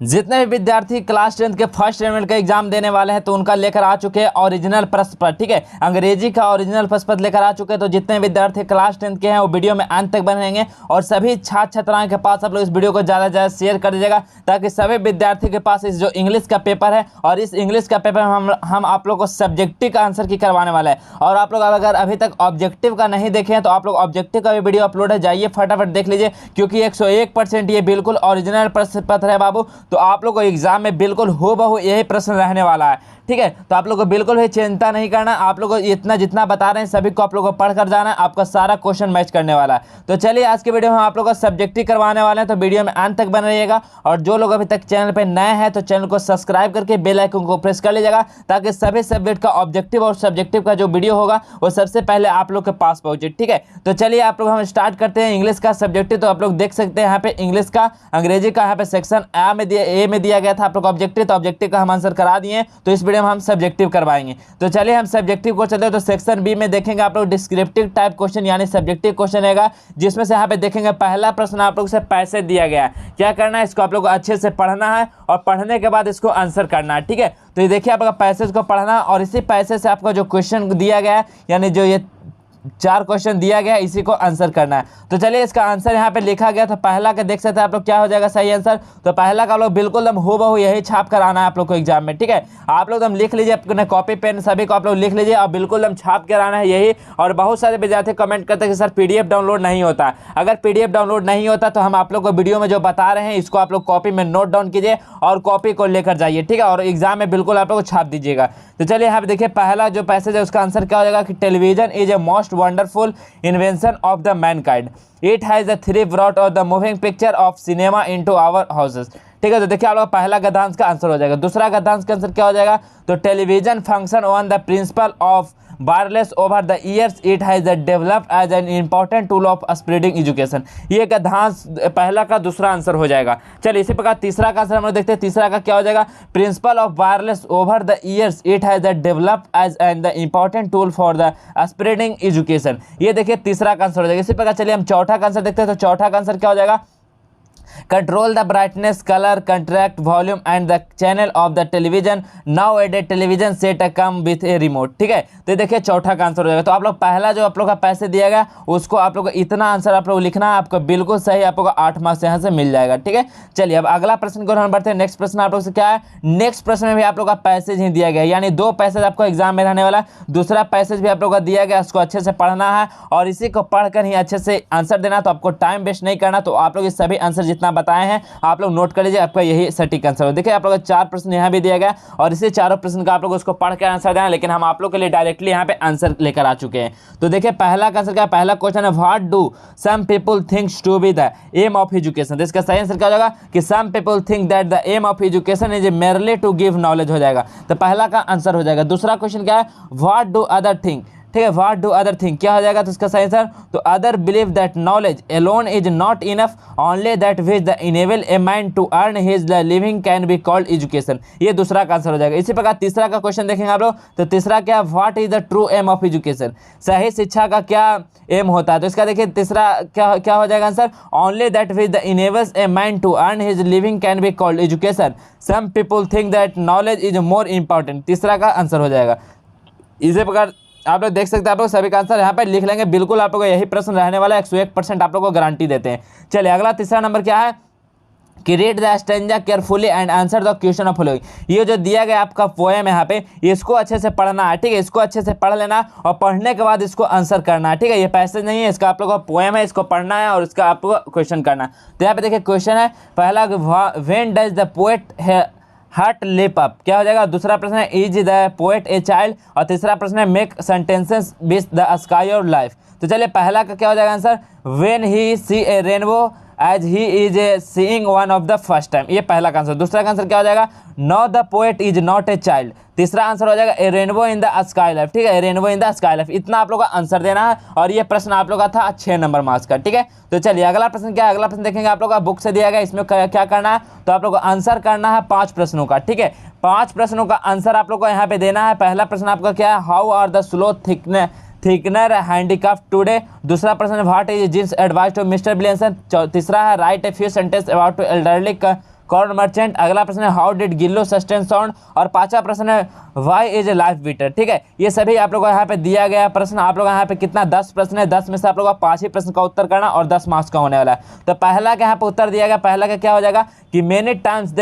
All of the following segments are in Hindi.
जितने भी विद्यार्थी क्लास 10 के फर्स्ट अटेम्प्ट का एग्जाम देने वाले हैं तो उनका लेकर आ चुके हैं ओरिजिनल प्रश्न पत्र। ठीक है, अंग्रेजी का ओरिजिनल प्रश्न पत्र लेकर आ चुके हैं। तो जितने विद्यार्थी क्लास 10 के हैं वो वीडियो में अंत तक बने रहेंगे और सभी छात्र छात्राओं के पास आप लोग इस वीडियो को ज़्यादा से ज़्यादा शेयर कर दीजिएगा ताकि सभी विद्यार्थी के पास इस जो इंग्लिश का पेपर है और इस इंग्लिश का पेपर हम आप लोग को सब्जेक्टिव का आंसर की करवाने वाला है। और आप लोग अगर अभी तक ऑब्जेक्टिव का नहीं देखे हैं तो आप लोग ऑब्जेक्टिव का भी वीडियो अपलोड है, जाइए फटाफट देख लीजिए क्योंकि 101% ये बिल्कुल ओरिजिनल प्रश्न पत्र है बाबू। तो आप लोग को एग्जाम में बिल्कुल हूबहू यही प्रश्न रहने वाला है। ठीक है, तो आप लोग को बिल्कुल भी चिंता नहीं करना, आप लोग को इतना जितना बता रहे हैं सभी को आप लोग को पढ़ कर जाना है, आपका सारा क्वेश्चन मैच करने वाला है। तो चलिए आज के वीडियो में आप लोग को सब्जेक्टिव करवाने वाले हैं, तो वीडियो में अंत तक बने रहिएगा। और जो लोग अभी तक चैनल पर नए हैं तो चैनल को सब्सक्राइब करके बेल आइकन को प्रेस कर लीजिएगा ताकि सभी सब्जेक्ट का ऑब्जेक्टिव और सब्जेक्टिव का जो वीडियो होगा वो सबसे पहले आप लोग के पास पहुंचे। ठीक है, तो चलिए आप लोग हम स्टार्ट करते हैं इंग्लिश का सब्जेक्टिव। तो आप लोग देख सकते हैं यहाँ पे इंग्लिश का अंग्रेजी का यहाँ पे सेक्शन ए में दिया गया था आप लोग ऑब्जेक्टिव, तो ऑब्जेक्टिव का हम आंसर करा दिए। तो इस वीडियो में हम सब्जेक्टिव करवाएंगे। तो चलिए हम सब्जेक्टिव को चलते हैं। तो सेक्शन बी में देखेंगे आप लोग डिस्क्रिप्टिव टाइप क्वेश्चन यानी सब्जेक्टिव क्वेश्चन रहेगा, जिसमें से यहाँ पे देखेंगे पहला प्रश्न आप लोग से पैसे दिया गया है। क्या करना है, इसको आप लोग को अच्छे से पढ़ना है और पढ़ने के बाद इसको आंसर करना है। ठीक है, तो ये देखिए आपका पैसेज को पढ़ना और इसी पैसे से आपका जो क्वेश्चन दिया गया है यानी जो ये 4 क्वेश्चन दिया गया है इसी को आंसर करना है। तो चलिए इसका आंसर यहाँ पे लिखा गया। तो पहला का देख सकते हैं आप लोग क्या हो जाएगा सही आंसर। तो पहला का आप लोग बिल्कुल एकदम हूबहू यही छाप कर आना है आप लोग को एग्जाम में। ठीक है, आप लोग एकदम लिख लीजिए, अपने कॉपी पेन सभी को आप लोग लिख लीजिए और बिल्कुल एकदम छाप कर आना है यही। और बहुत सारे विद्यार्थी कमेंट करते हैं कि सर पीडीएफ डाउनलोड नहीं होता। अगर पीडीएफ डाउनलोड नहीं होता तो हम आप लोग को वीडियो में जो बता रहे हैं इसको आप लोग कॉपी में नोट डाउन कीजिए और कॉपी को लेकर जाइए। ठीक है, और एग्जाम में बिल्कुल आप लोग को छाप दीजिएगा। तो चलिए यहाँ पे देखिए पहला जो पैसेज है उसका आंसर क्या हो जाएगा कि television is a most wonderful invention of the mankind. It has the three brought of the moving picture of cinema into our houses. ठीक है, तो देखिए आप लोग पहला गद्यांश का आंसर हो जाएगा। दूसरा गद्यांश का आंसर क्या हो जाएगा, तो television function on the principle of wireless over the years, it has developed as an important tool of spreading education. ये गद्यांश पहला का दूसरा आंसर हो जाएगा। चलिए इसी प्रकार तीसरा का आंसर हम लोग देखते हैं। तीसरा का क्या हो जाएगा, principle of wireless over the years, it has developed as an the important tool for the spreading education. ये देखिए तीसरा का आंसर हो जाएगा। इसी प्रकार चलिए हम चौथा का आंसर देखते हैं। तो चौथा का आंसर क्या हो जाएगा, control the brightness colour contract volume and the channel of the television, nowadays television set come with a remote. ठीक है, तो देखिए चौथा का आंसर हो जाएगा। तो आप लोग पहला जो आप लोग का पैसे दिया गया उसको आप लोग को इतना आंसर आप लोग लिखना है, आपको बिल्कुल सही आप लोग को 8 मार्क्स यहाँ से मिल जाएगा। ठीक है, चलिए अब अगला प्रश्न को हम बढ़ते हैं। नेक्स्ट प्रश्न आप लोग से क्या है, नेक्स्ट प्रश्न में भी आप लोग का पैसेज ही दिया गया यानी 2 पैसेज आपको एग्जाम में रहने वाला है। दूसरा पैसेज भी आप लोग का दिया गया, उसको अच्छे से पढ़ना है और इसी को पढ़कर ही अच्छे से आंसर देना। तो आपको टाइम वेस्ट नहीं करना। तो आप लोग इस सभी आंसर जितना बताए हैं आप लोग नोट कर लीजिए, आपका यही सटीक आंसर हो। देखिए आप लोग 4 प्रश्न यहाँ भी दिया गया और इसी चारों प्रश्न का आप लोग उसको पढ़ के आंसर देना, लेकिन हम आप लोग के लिए डायरेक्टली यहाँ पे आंसर लेकर आ चुके हैं। तो देखिए पहला का आंसर क्या, पहला क्वेश्चन है what do some people thinks to be the aim of education. तो इसका सही आंसर क्या हो जाएगा कि some people think that the aim of education is merely to give knowledge हो जाएगा। तो पहला का आंसर हो जाएगा। दूसरा क्वेश्चन क्या है, व्हाट डू अदर थिंक। ठीक है, व्हाट डू अदर थिंक क्या हो जाएगा, तो इसका सही आंसर तो other believe that knowledge alone is not enough, only that which the enable a man to earn his living can be called education. ये दूसरा का आंसर हो जाएगा। इसी प्रकार तीसरा का क्वेश्चन देखेंगे आप लोग। तो तीसरा क्या, what is the true aim of education, सही शिक्षा का क्या एम होता है। तो इसका देखिए तीसरा क्या हो जाएगा answer, only that which the enables a man to earn his living can be called education, some people think that knowledge is more important. तीसरा का आंसर हो जाएगा। इसी प्रकार आप लोग देख सकते हैं, आप लोग सभी का आंसर यहाँ पे लिख लेंगे। बिल्कुल आप लोग को यही प्रश्न रहने वाला है, 101% आप लोग को गारंटी देते हैं। चलिए अगला तीसरा नंबर क्या है कि read the stanza carefully and answer the question of following. ये जो दिया गया आपका पोएम है यहाँ पे, इसको अच्छे से पढ़ना है। ठीक है, इसको अच्छे से पढ़ लेना और पढ़ने के बाद इसको आंसर करना है। ठीक है, ये पैसेज नहीं है, इसका आप लोग का पोएम है, इसको पढ़ना है और इसका आपको क्वेश्चन करना है। तो यहाँ पे देखिए क्वेश्चन है पहला, when does the poet heart leap up, क्या हो जाएगा। दूसरा प्रश्न है is the poet a child और तीसरा प्रश्न है make sentences with the sky और लाइफ। तो चलिए पहला का क्या हो जाएगा answer, when he see a rainbow as he is a seeing one of the first time. ये पहला का आंसर। दूसरा का आंसर क्या हो जाएगा, no the poet is not a child. तीसरा आंसर हो जाएगा a rainbow in the sky life. ठीक है, a rainbow in the sky life. इतना आप लोग का आंसर देना है और ये प्रश्न आप लोग का था 6 नंबर मार्क्स का। ठीक है, तो चलिए अगला प्रश्न क्या है, अगला प्रश्न देखेंगे आप लोग का बुक से दिया गया। इसमें क्या करना है, तो आप लोग को आंसर करना है 5 प्रश्नों का। ठीक है, 5 प्रश्नों का आंसर आप लोग को यहाँ पे देना है। पहला प्रश्न आपका क्या है, how are the slow thickener handicraft today. दूसरा प्रश्न है what is Jean's advice to mister Williamson. तीसरा है write a few sentence about to elderly corn merchant. अगला प्रश्न है how did Gillo sustain sound, और पांचवा प्रश्न है why is a life bitter. ठीक है, ये सभी आप लोगों को यहाँ पे दिया गया प्रश्न। आप लोग यहाँ पे कितना 10 प्रश्न है, 10 में से आप लोगों को 5 ही प्रश्न का उत्तर करना और 10 मार्क्स का होने वाला है। तो पहला का यहाँ पे उत्तर दिया गया, पहला का क्या हो जाएगा कि many times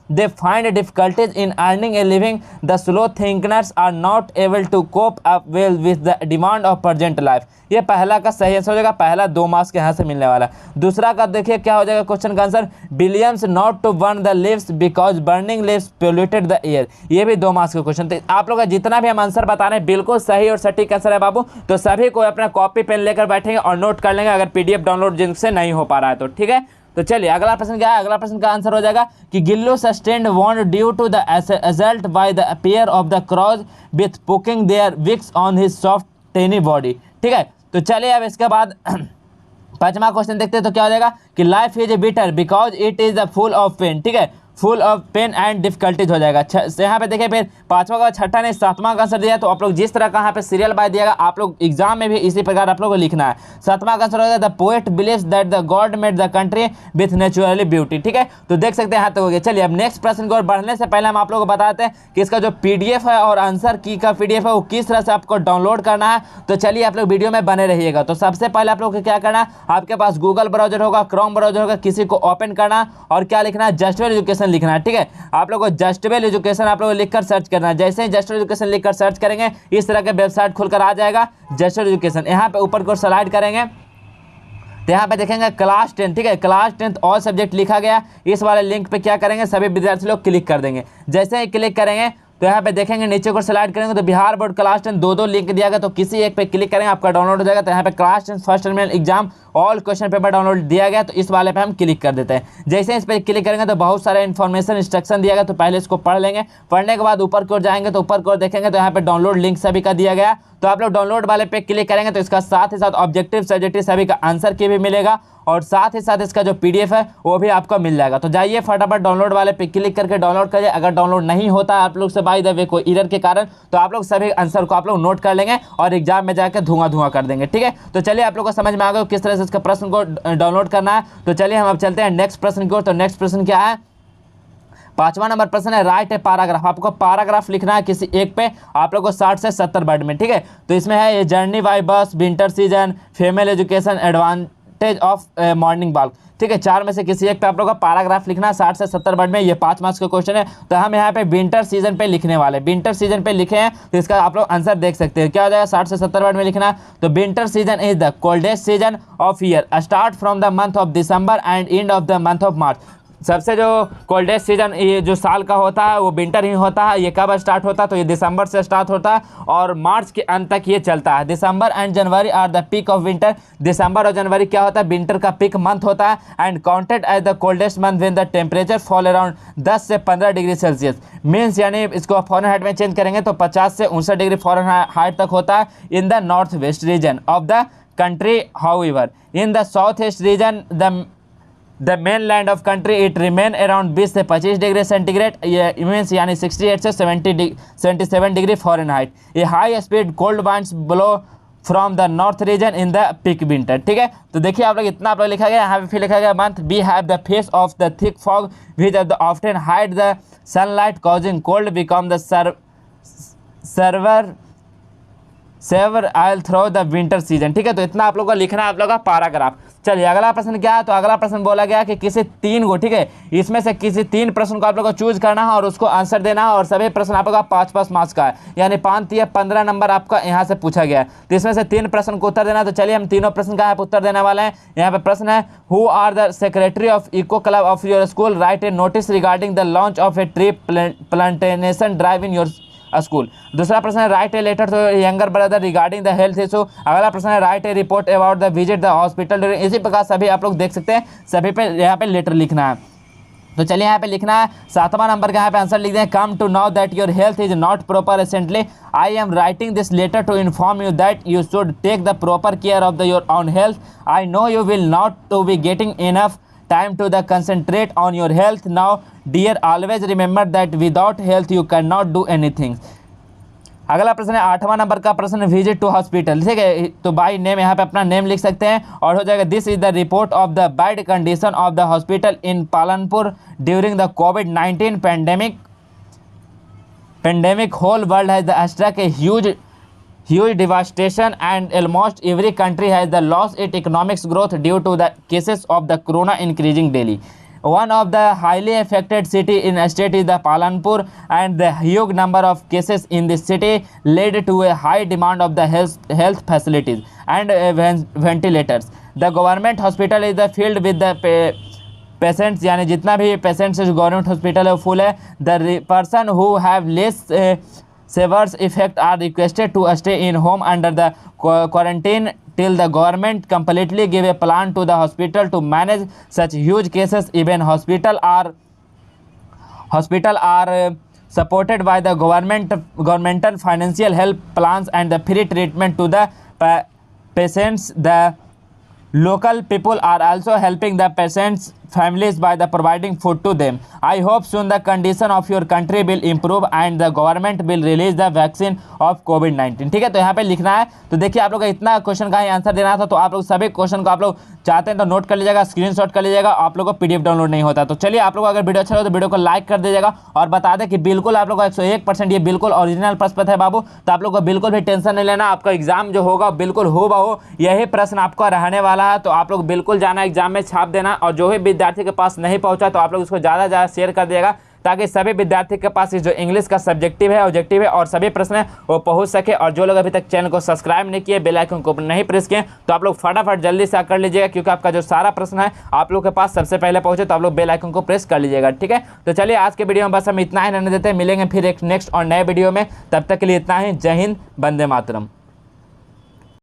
they find difficulties in earning a living. The slow thinkers are not able to cope up well with the demand of present life. ये पहला का सही आंसर हो जाएगा, पहला 2 मार्क्स के यहाँ से मिलने वाला है। दूसरा का देखिए क्या हो जाएगा क्वेश्चन का answer, billions not to burn the leaves because burning leaves polluted the air. ये भी 2 मार्क्स का क्वेश्चन। तो आप लोग का जितना भी हम आंसर बता रहे हैं बिल्कुल सही और सटीक आंसर है बाबू। तो सभी को अपना कॉपी पेन लेकर बैठेंगे और नोट कर लेंगे अगर PDF डाउनलोड जिनसे नहीं हो पा रहा है तो। ठीक है, तो चलिए अगला प्रश्न क्या है। अगला प्रश्न का आंसर हो जाएगा कि Gillu sustained wound due to the assault by the appear of the crows with pecking their beaks on his soft tiny body. ठीक है, तो चलिए अब इसके बाद पांचवा क्वेश्चन देखते हैं तो क्या हो जाएगा कि life is a bitter because it is the full of pain. ठीक है, full of pain and difficulties हो जाएगा। यहाँ पे देखिए फिर पांचवा का छठा ने 7वां का आंसर दिया, तो आप लोग जिस तरह का यहाँ पे सीरियल बाय दिएगा आप लोग एग्जाम में भी इसी प्रकार आप लोग को लिखना है। 7वां का आंसर हो जाएगा the poet believes that the God made the country with naturally beauty. ठीक है, तो देख सकते हैं यहाँ तक हो गया। चलिए अब नेक्स्ट प्रश्न को और बढ़ने से पहले हम आप लोग को बताते हैं कि इसका जो PDF है और आंसर की का PDF है वो किस तरह से आपको डाउनलोड करना है। तो चलिए आप लोग वीडियो में बने रहिएगा। तो सबसे पहले आप लोग को क्या करना है, आपके पास गूगल ब्राउजर होगा, क्रोम ब्राउजर होगा, किसी को ओपन करना और क्या लिखना है, जस्टवेल एजुकेशन लिखना है। ठीक है, आप लोगों को जस्टवेल एजुकेशन आप लोगों को लिखकर सर्च करना है। जैसे ही जस्टवेल एजुकेशन लिखकर सर्च करेंगे इस तरह के वेबसाइट खुलकर आ जाएगा जस्टवेल एजुकेशन। यहाँ पे ऊपर को स्लाइड करेंगे तो यहाँ पे देखेंगे क्लास 10। ठीक है, क्लास 10 ऑल सब्जेक्ट लिखा गया। इस वाले लिंक पे क्या करेंगे, सभी विद्यार्थी लोग क्लिक कर देंगे। जैसे ही क्लिक करेंगे तो यहाँ पे देखेंगे नीचे को स्लाइड करेंगे तो बिहार बोर्ड क्लास 10 दो लिंक दिया गया, तो किसी एक पे क्लिक करेंगे आपका डाउनलोड हो जाएगा। तो यहाँ पे class 10 first terminal exam all question paper download दिया गया, तो इस वाले पे हम क्लिक कर देते हैं। जैसे इस पर क्लिक करेंगे तो बहुत सारे इन्फॉर्मेशन इंस्ट्रक्शन दिया गया, तो पहले इसको पढ़ लेंगे। पढ़ने के बाद ऊपर की ओर जाएंगे तो ऊपर की ओर देखेंगे तो यहाँ पे डाउनलोड लिंक सभी का दिया गया। तो आप लोग डाउनलोड वाले पे क्लिक करेंगे तो इसका साथ ही साथ ऑब्जेक्टिव सब्जेक्टिव सभी का आंसर की भी मिलेगा और साथ ही साथ इसका जो PDF है वो भी आपको मिल जाएगा। तो जाइए फटाफट डाउनलोड वाले पे क्लिक करके डाउनलोड करिए। अगर डाउनलोड नहीं होता आप लोग से बाय द वे कोई एरर के कारण, तो आप लोग सभी आंसर को आप लोग नोट कर लेंगे और एग्जाम में जाकर धुआं कर देंगे। ठीक है, तो चलिए आप लोग को समझ में आ गया किस तरह से इसका प्रश्न को डाउनलोड करना है। तो चलिए हम अब चलते हैं नेक्स्ट प्रश्न की ओर। तो नेक्स्ट प्रश्न क्या है, 5वां नंबर प्रश्न है राइट ए पैराग्राफ। आपको पैराग्राफ लिखना है किसी एक पे, आप लोग को 60 से 70 वर्ड में। ठीक है, तो इसमें है ये जर्नी बाय बस, winter season, female education, advantage of morning walk. ठीक है, 4 में से किसी एक पे आप लोग का पैराग्राफ लिखना है 60 से 70 वर्ड में। ये 5 मार्क्स का क्वेश्चन है। तो हम यहाँ पे विंटर सीजन पे लिखने वाले, विंटर सीजन पे लिखे हैं तो इसका आप लोग आंसर देख सकते हैं। क्या हो जाएगा, 60 से 70 वर्ड में लिखना है। तो winter season is the coldest season of year, start from the month of December and end of the month of March. सबसे जो कोल्डेस्ट सीजन ये जो साल का होता है वो विंटर ही होता है। ये कब स्टार्ट होता है, तो ये दिसंबर से स्टार्ट होता है और मार्च के अंत तक ये चलता है। December and January are the peak of winter. दिसंबर और जनवरी क्या होता है, विंटर का पीक मंथ होता है। And counted as the coldest month when the temperature fall around 10 से 15 डिग्री सेल्सियस। मीन्स यानी इसको फ़ारेनहाइट में चेंज करेंगे तो 50 से 59 डिग्री फ़ारेनहाइट तक होता है in the north west region of the country. However in the south east region the main land of country it remain around 20 से 25 डिग्री सेंटीग्रेड, ये मीन्स यानी 68 से 77 डिग्री फ़ारेनहाइट। ये high speed cold winds blow from the north region in the peak winter. ठीक है, तो देखिए आप लोग इतना आप लोग लिखा गया, यहाँ पे फिर लिखा गया month be have the face of the thick fog which often hide the sunlight causing cold become the severe all through the winter season. ठीक है, तो इतना आप लोग को लिखना है आप लोग का पैराग्राफ। चलिए अगला प्रश्न क्या है, तो अगला प्रश्न बोला गया कि किसी 3 को, ठीक है, इसमें से किसी 3 प्रश्न को आप लोग को चूज करना है और उसको आंसर देना है और सभी प्रश्न आप लोग का 5-5 मार्क्स का है, यानी 5 या 15 नंबर आपका यहाँ से पूछा गया है। तो इसमें से 3 प्रश्न को उत्तर देना। तो चलिए हम तीनों प्रश्न का यहाँ पे उत्तर देने वाले हैं। यहाँ पे प्रश्न है who are the secretary of eco club of your school, write a notice regarding the launch of a tree plantation drive in your school. दूसरा प्रश्न है write a letter to younger brother regarding the health issue. अगला प्रश्न है write a report about the visit the hospital. इसी प्रकार सभी आप लोग देख सकते हैं, सभी पे यहाँ पे लेटर लिखना है। तो चलिए यहाँ पे लिखना है 7वां नंबर का यहाँ पे आंसर लिख दें, come to know that your health is not proper recently I am writing this letter to inform you that you should take the proper care of the your own health. I know you will not to be getting enough time to the concentrate on your health now dear, always remember that without health you cannot do anything. अगला प्रश्न है 8वां नंबर का प्रश्न, विजिट टू हॉस्पिटल। ठीक है, तो बाई नेम यहाँ पे अपना नेम लिख सकते हैं और हो जाएगा this is the report of the bad condition of the hospital in Palanpur during the covid pandemic. Whole world has struck a huge devastation and almost every country has lost its economic growth due to the cases of the corona increasing daily. One of the highly affected city in the state is the Palanpur, and the huge number of cases in this city led to a high demand of the health facilities and ventilators. The government hospital is filled with the patients, यानी जितना भी पेशेंट्स जो गवर्नमेंट हॉस्पिटल है वो फुल है। The person who have less severe effect are requested to stay in home under the quarantine till the government completely give a plan to the hospital to manage such huge cases. Even hospital are supported by the governmental financial help plans and the free treatment to the patients. The local people are also helping the patients families by the providing food to them. I hope soon the condition of your country will improve and the government will release the vaccine of COVID-19. ठीक है, तो यहाँ पे लिखना है। तो देखिए आप लोग का इतना क्वेश्चन का ही आंसर देना था, तो आप लोग सभी क्वेश्चन को आप लोग चाहते हैं तो नोट कर लीजिएगा, स्क्रीनशॉट कर लीजिएगा। आप लोग को पीडीएफ डाउनलोड नहीं होता। तो चलिए आप लोग अगर वीडियो अच्छा हो तो वीडियो को लाइक कर दीजिएगा और बता दें कि बिल्कुल आप लोग को 101% ये बिल्कुल ओरिजिनल प्रश्न पत्र है बाबू। तो आप लोग को बिल्कुल भी टेंशन नहीं लेना, आपका एग्जाम जो होगा बिल्कुल हो यही प्रश्न आपका रहने वाला है। तो आप लोग बिल्कुल जाना एग्जाम में छाप देना, और जो भी विद्यार्थी के पास नहीं पहुंचा तो आप लोग उसको ज़्यादा ज़्यादा शेयर कर देगा, ताकि सभी विद्यार्थी के पास जो इंग्लिश का सब्जेक्टिव है, ऑब्जेक्टिव है और सभी प्रश्न है वो पहुंच सके। और जो लोग अभी तक चैनल को सब्सक्राइब नहीं किए, बेल आइकन को नहीं प्रेस किए, तो आप लोग फटाफट जल्दी से कर लीजिएगा, क्योंकि आपका जो सारा प्रश्न है आप लोग के पास सबसे पहले पहुंचे। तो आप लोग बेल आइकन को प्रेस कर लीजिएगा। ठीक है, तो चलिए आज के वीडियो में बस हम इतना ही रहने देते हैं। मिलेंगे फिर एक नेक्स्ट और नए वीडियो में, तब तक के लिए इतना ही। जय हिंद, वंदे मातरम।